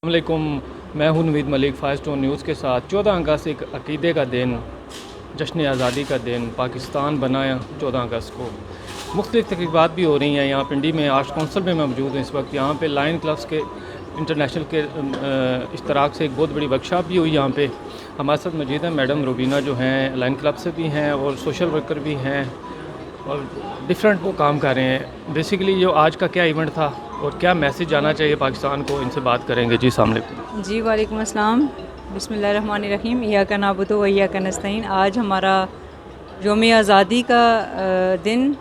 السلام علیکم، میں ہوں نوید ملک فائر اسٹون نیوز کے ساتھ۔ 14 اگست ایک عقیدے کا دن، جشن آزادی کا دن، پاکستان بنا 14 اگست کو مختلف تقریبات بھی ہو رہی ہیں۔ یہاں پنڈی میں آرٹس کونسل میں موجود ہوں اس وقت۔ یہاں پہ لائن کلبس کے انٹرنیشنل کے اشتراک سے ایک بہت بڑی ورکشاپ بھی ہوئی۔ یہاں پہ ہمارے ساتھ موجود ہیں میڈم روبینہ جو ہیں، لائن کلب سے بھی ہیں اور سوشل ورکر بھی ہیں اور ڈفرینٹ وہ کام کر رہے ہیں۔ بیسیکلی جو آج کا کیا ایونٹ تھا اور کیا میسیج جانا چاہیے پاکستان کو، ان سے بات کریں گے۔ جی السلام علیکم۔ جی وعلیکم السلام، بسم اللہ الرحمن الرحیم، ایاک نعبد و ایاک نستعین۔ آج ہمارا یوم آزادی کا دن،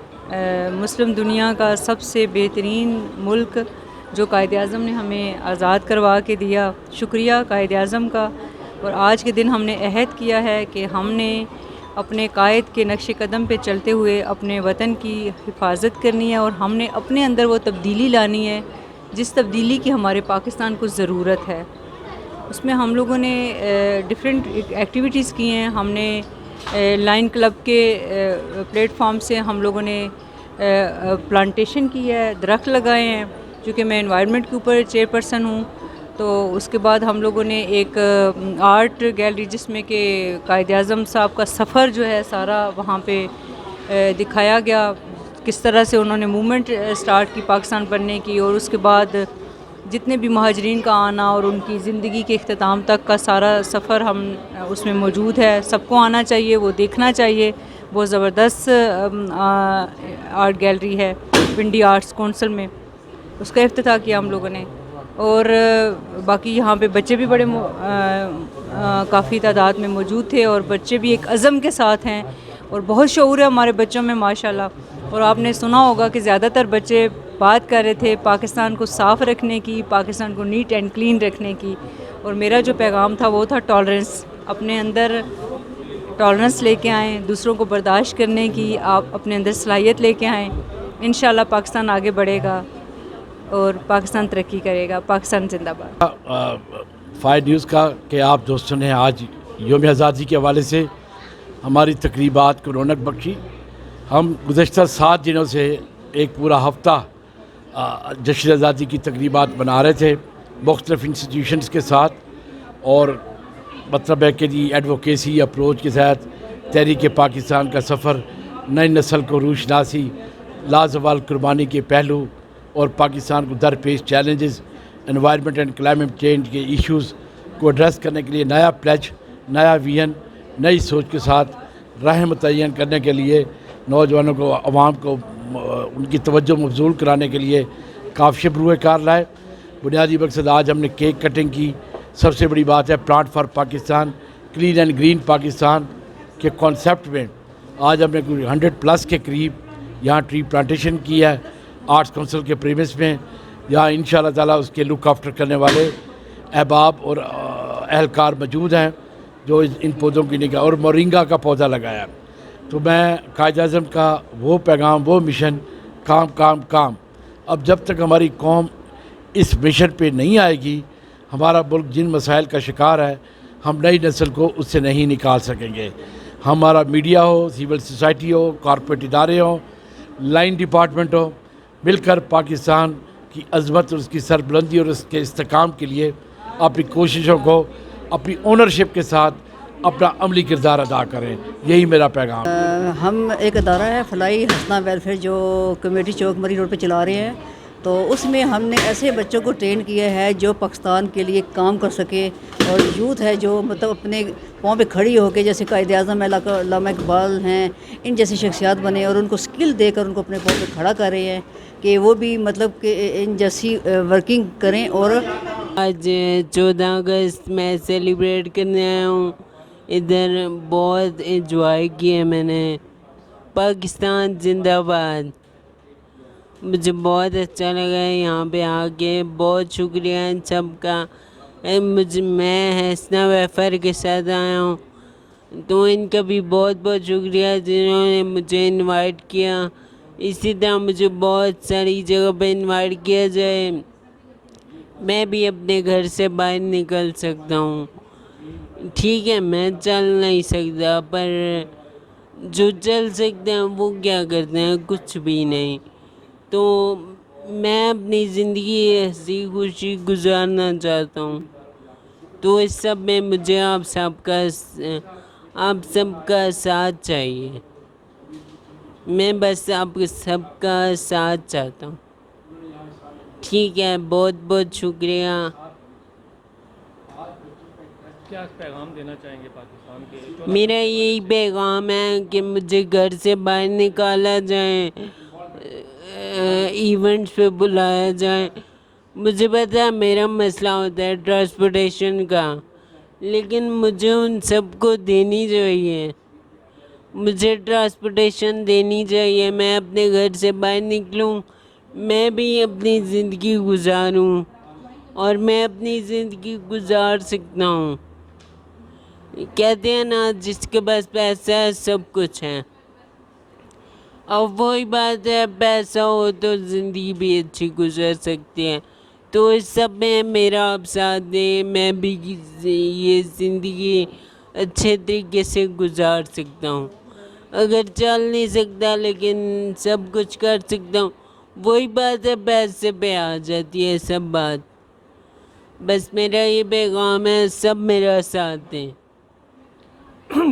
مسلم دنیا کا سب سے بہترین ملک جو قائد اعظم نے ہمیں آزاد کروا کے دیا، شکریہ قائد اعظم کا۔ اور آج کے دن ہم نے عہد کیا ہے کہ ہم نے اپنے قائد کے نقش قدم پہ چلتے ہوئے اپنے وطن کی حفاظت کرنی ہے، اور ہم نے اپنے اندر وہ تبدیلی لانی ہے جس تبدیلی کی ہمارے پاکستان کو ضرورت ہے۔ اس میں ہم لوگوں نے ڈفرینٹ ایکٹیویٹیز کی ہیں۔ ہم نے لائن کلب کے پلیٹ فارم سے ہم لوگوں نے پلانٹیشن کی ہے، درخت لگائے ہیں، چونکہ میں انوائرمنٹ کے اوپر چیئر پرسن ہوں۔ تو اس کے بعد ہم لوگوں نے ایک آرٹ گیلری، جس میں کہ قائد اعظم صاحب کا سفر جو ہے سارا وہاں پہ دکھایا گیا، کس طرح سے انہوں نے موومنٹ سٹارٹ کی پاکستان بننے کی، اور اس کے بعد جتنے بھی مہاجرین کا آنا اور ان کی زندگی کے اختتام تک کا سارا سفر ہم اس میں موجود ہے۔ سب کو آنا چاہیے، وہ دیکھنا چاہیے۔ بہت زبردست آرٹ گیلری ہے پنڈی آرٹس کونسل میں، اس کا افتتاح کیا ہم لوگوں نے۔ اور باقی یہاں پہ بچے بھی بڑے کافی تعداد میں موجود تھے، اور بچے بھی ایک عزم کے ساتھ ہیں اور بہت شعور ہے ہمارے بچوں میں ماشاءاللہ۔ اور آپ نے سنا ہوگا کہ زیادہ تر بچے بات کر رہے تھے پاکستان کو صاف رکھنے کی، پاکستان کو نیٹ اینڈ کلین رکھنے کی، اور میرا جو پیغام تھا وہ تھا ٹالرنس۔ اپنے اندر ٹالرنس لے کے آئیں، دوسروں کو برداشت کرنے کی آپ اپنے اندر صلاحیت لے کے آئیں، انشاءاللہ پاکستان آگے بڑھے گا اور پاکستان ترقی کرے گا۔ پاکستان زندہ باد۔ فائر نیوز کا کہ آپ دوستوں نے آج یوم آزادی کے حوالے سے ہماری تقریبات کو رونق بخشی۔ ہم گزشتہ 7 دنوں سے ایک پورا ہفتہ جشن آزادی کی تقریبات بنا رہے تھے مختلف انسٹیٹیوشنز کے ساتھ، اور مطلب ہے کہ جی ایڈوکیسی اپروچ کے ساتھ تحریک پاکستان کا سفر، نئی نسل کو روشناسی، لازوال قربانی کے پہلو اور پاکستان کو درپیش challenges, environment and climate change کے ایشوز کو ایڈریس کرنے کے لیے نیا پلیج، نیا ویژن، نئی سوچ کے ساتھ راہ متعین کرنے کے لیے نوجوانوں کو، عوام کو ان کی توجہ مبذول کرانے کے لیے کافشپ روح کار لائے۔ بنیادی مقصد آج ہم نے کیک کٹنگ کی۔ سب سے بڑی بات ہے plant for Pakistan, clean and green Pakistan کے کانسیپٹ میں آج ہم نے 100+ کے قریب یہاں ٹری پلانٹیشن کی ہے آرٹس کونسل کے پریمس میں۔ یہاں انشاءاللہ تعالیٰ اس کے لک آفٹر کرنے والے احباب اور اہلکار موجود ہیں جو ان پودوں کی نگاہ، اور مورنگا کا پودا لگایا۔ تو میں قائد اعظم کا وہ پیغام، وہ مشن، کام کام کام، اب جب تک ہماری قوم اس مشن پہ نہیں آئے گی، ہمارا ملک جن مسائل کا شکار ہے، ہم نئی نسل کو اس سے نہیں نکال سکیں گے۔ ہمارا میڈیا ہو، سول سوسائٹی ہو، کارپوریٹ ادارے ہوں، لائن ڈپارٹمنٹ ہو، مل کر پاکستان کی عظمت اور اس کی سربلندی اور اس کے استحکام کے لیے اپنی کوششوں کو اپنی اونرشپ کے ساتھ اپنا عملی کردار ادا کریں، یہی میرا پیغام۔ ہم ایک ادارہ ہے فلاحی حسنہ ویلفیئر جو کمیٹی چوک مری روڈ پہ چلا رہے ہیں، تو اس میں ہم نے ایسے بچوں کو ٹرین کیا ہے جو پاکستان کے لیے کام کر سکے، اور یوتھ ہے جو مطلب اپنے پاؤں پہ کھڑی ہو کے، جیسے قائد اعظم علامہ اقبال ہیں، ان جیسی شخصیات بنے، اور ان کو سکل دے کر ان کو اپنے پاؤں پہ کھڑا کر رہے ہیں کہ وہ بھی مطلب کہ ان جیسی ورکنگ کریں۔ اور آج 14 اگست میں سیلیبریٹ کرنے آیا ہوں، ادھر بہت انجوائے کیا میں نے۔ پاکستان زندہ باد۔ مجھے بہت اچھا لگا ہے یہاں پہ آ کے، بہت شکریہ ان سب کا۔ میں حسنہ ویلفیئر کے ساتھ آیا ہوں، تو ان کا بھی بہت بہت شکریہ جنہوں نے مجھے انوائٹ کیا۔ اسی طرح مجھے بہت ساری جگہ پہ انوائٹ کیا جائے، میں بھی اپنے گھر سے باہر نکل سکتا ہوں۔ ٹھیک ہے میں چل نہیں سکتا، پر جو چل سکتے ہیں وہ کیا کرتے ہیں؟ کچھ بھی نہیں۔ تو میں اپنی زندگی ہنسی خوشی گزارنا چاہتا ہوں، تو اس سب میں مجھے آپ سب کا ساتھ چاہیے. میں بس آپ سب کا ساتھ چاہتا ہوں. ٹھیک ہے، بہت بہت شکریہ. کیا پیغام دینا چاہیں گے پاکستان کے؟ میرا یہی پیغام ہے کہ مجھے گھر سے باہر نکالا جائے، ایونٹس پہ بلایا جائے. مجھے پتہ ہے میرا مسئلہ ہوتا ہے ٹرانسپورٹیشن کا، لیکن مجھے ان سب کو دینی چاہیے. مجھے ٹرانسپورٹیشن دینی چاہیے. میں اپنے گھر سے باہر نکلوں، میں بھی اپنی زندگی گزاروں، اور میں اپنی زندگی گزار سکتا ہوں. کہتے ہیں نا، جس کے پاس پیسہ ہے سب کچھ ہے. اب وہی بات ہے، پیسہ ہو تو زندگی بھی اچھی گزر سکتی ہے. تو اس سب میں میرا آپ ساتھ دیں، میں بھی یہ زندگی اچھے طریقے سے گزار سکتا ہوں. اگر چل نہیں سکتا لیکن سب کچھ کر سکتا ہوں. وہی بات ہے، پیسے پہ آ جاتی ہے سب بات. بس میرا یہ پیغام ہے، سب میرا ساتھ دیں.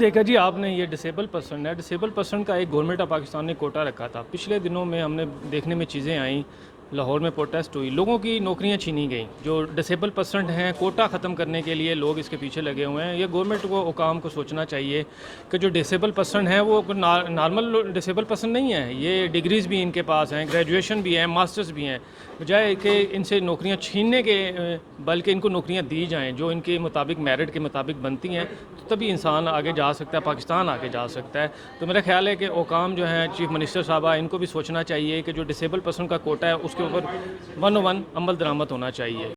دیکھا جی، آپ نے یہ ڈسیبل پرسن ہے، ڈسیبل پرسن کا ایک گورنمنٹ آف پاکستان نے کوٹا رکھا تھا. پچھلے دنوں میں ہم نے دیکھنے میں چیزیں آئیں، لاہور میں پروٹیسٹ ہوئی، لوگوں کی نوکریاں چھینی گئیں. جو ڈسیبل پرسن ہیں، کوٹا ختم کرنے کے لیے لوگ اس کے پیچھے لگے ہوئے ہیں. یہ گورنمنٹ کو حکام کو سوچنا چاہیے کہ جو ڈسیبل پرسن ہیں وہ نارمل ڈسیبل پرسن نہیں ہیں. یہ ڈگریز بھی ان کے پاس ہیں، گریجویشن بھی ہیں، ماسٹرز بھی ہیں. بجائے کہ ان سے نوکریاں چھیننے کے، بلکہ ان کو نوکریاں دی جائیں جو ان کے مطابق میرٹ کے مطابق بنتی ہیں. تو تبھی انسان آگے جا سکتا ہے، پاکستان آگے جا سکتا ہے. تو میرا خیال ہے کہ حکام جو ہیں، چیف منسٹر صاحبہ، ان کو بھی سوچنا چاہیے کہ جو ڈسیبل پرسن کا کوٹا ہے اس کے اوپر 101 عمل درآمد ہونا چاہیے.